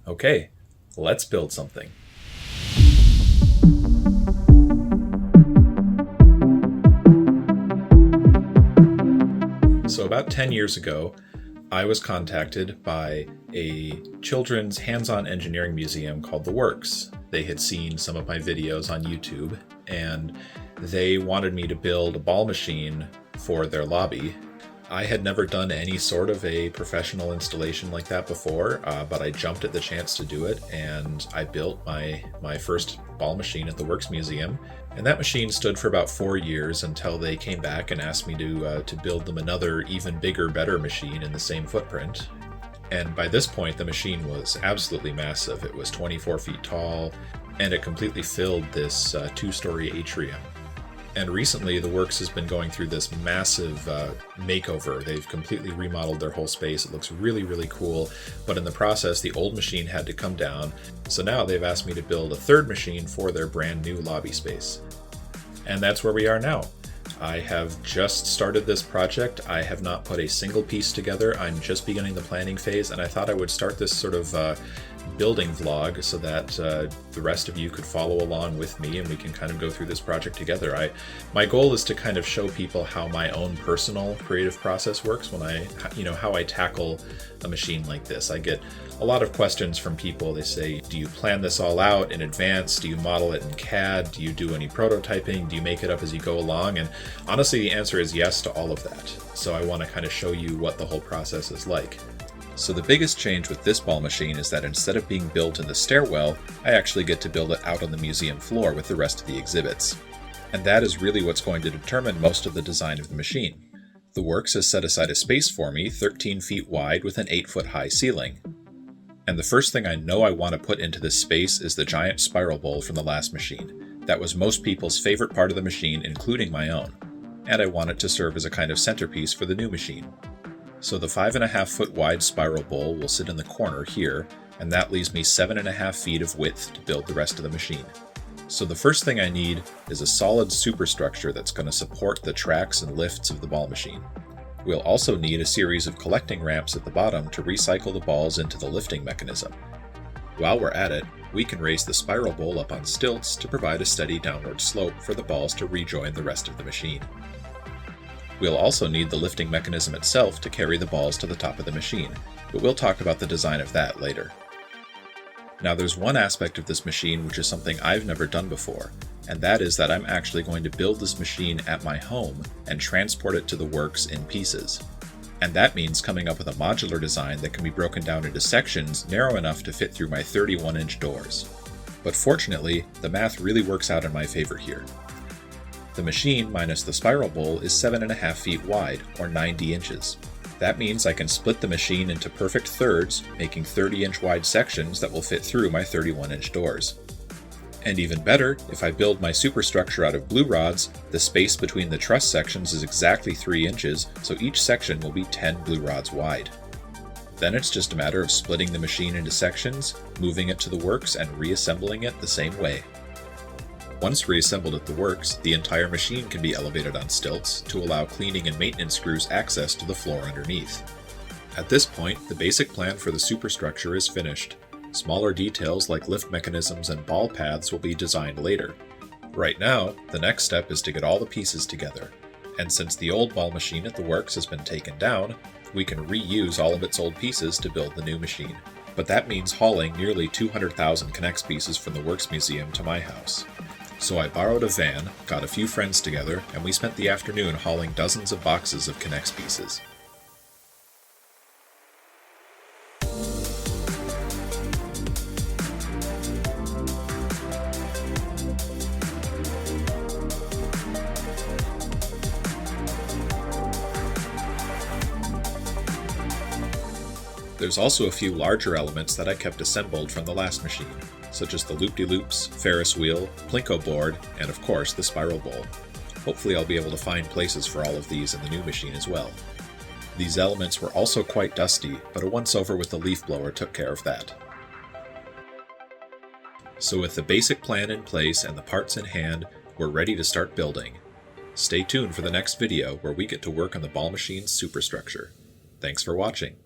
Okay, let's build something. So about 10 years ago, I was contacted by a children's hands-on engineering museum called The Works. They had seen some of my videos on YouTube, and they wanted me to build a ball machine for their lobby. I had never done any sort of a professional installation like that before, but I jumped at the chance to do it, and I built my first ball machine at the Works Museum. And that machine stood for about 4 years until they came back and asked me to build them another, even bigger, better machine in the same footprint. And by this point, the machine was absolutely massive. It was 24 feet tall, and it completely filled this 2-story atrium. And recently, the Works has been going through this massive makeover. They've completely remodeled their whole space. It looks really, really cool. But in the process, the old machine had to come down. So now they've asked me to build a third machine for their brand new lobby space. And that's where we are now. I have just started this project. I have not put a single piece together. I'm just beginning the planning phase, and I thought I would start this sort of building vlog so that the rest of you could follow along with me and we can kind of go through this project together. My goal is to kind of show people how my own personal creative process works when how I tackle a machine like this. I get a lot of questions from people. They say, do you plan this all out in advance? Do you model it in CAD? Do you do any prototyping? Do you make it up as you go along? And honestly, the answer is yes to all of that. So I want to kind of show you what the whole process is like. So the biggest change with this ball machine is that instead of being built in the stairwell, I actually get to build it out on the museum floor with the rest of the exhibits. And that is really what's going to determine most of the design of the machine. The Works has set aside a space for me 13 feet wide with an 8-foot high ceiling. And the first thing I know I want to put into this space is the giant spiral bowl from the last machine. That was most people's favorite part of the machine, including my own. And I want it to serve as a kind of centerpiece for the new machine. So the 5.5-foot wide spiral bowl will sit in the corner here, and that leaves me 7.5 feet of width to build the rest of the machine. So the first thing I need is a solid superstructure that's going to support the tracks and lifts of the ball machine. We'll also need a series of collecting ramps at the bottom to recycle the balls into the lifting mechanism. While we're at it, we can raise the spiral bowl up on stilts to provide a steady downward slope for the balls to rejoin the rest of the machine. We'll also need the lifting mechanism itself to carry the balls to the top of the machine, but we'll talk about the design of that later. Now there's one aspect of this machine which is something I've never done before, and that is that I'm actually going to build this machine at my home and transport it to the Works in pieces. And that means coming up with a modular design that can be broken down into sections narrow enough to fit through my 31-inch doors. But fortunately, the math really works out in my favor here. The machine minus the spiral bowl is 7.5 feet wide, or 90 inches. That means I can split the machine into perfect thirds, making 30-inch wide sections that will fit through my 31-inch doors. And even better, if I build my superstructure out of blue rods, the space between the truss sections is exactly 3 inches, so each section will be 10 blue rods wide. Then it's just a matter of splitting the machine into sections, moving it to the Works, and reassembling it the same way. Once reassembled at the Works, the entire machine can be elevated on stilts to allow cleaning and maintenance crews access to the floor underneath. At this point, the basic plan for the superstructure is finished. Smaller details like lift mechanisms and ball paths will be designed later. Right now, the next step is to get all the pieces together. And since the old ball machine at the Works has been taken down, we can reuse all of its old pieces to build the new machine. But that means hauling nearly 200,000 K'NEX pieces from the Works Museum to my house. So I borrowed a van, got a few friends together, and we spent the afternoon hauling dozens of boxes of K'NEX pieces. There's also a few larger elements that I kept assembled from the last machine, such as the loop-de-loops, Ferris wheel, Plinko board, and of course the spiral bowl. Hopefully I'll be able to find places for all of these in the new machine as well. These elements were also quite dusty, but a once-over with the leaf blower took care of that. So with the basic plan in place and the parts in hand, we're ready to start building. Stay tuned for the next video where we get to work on the ball machine's superstructure. Thanks for watching.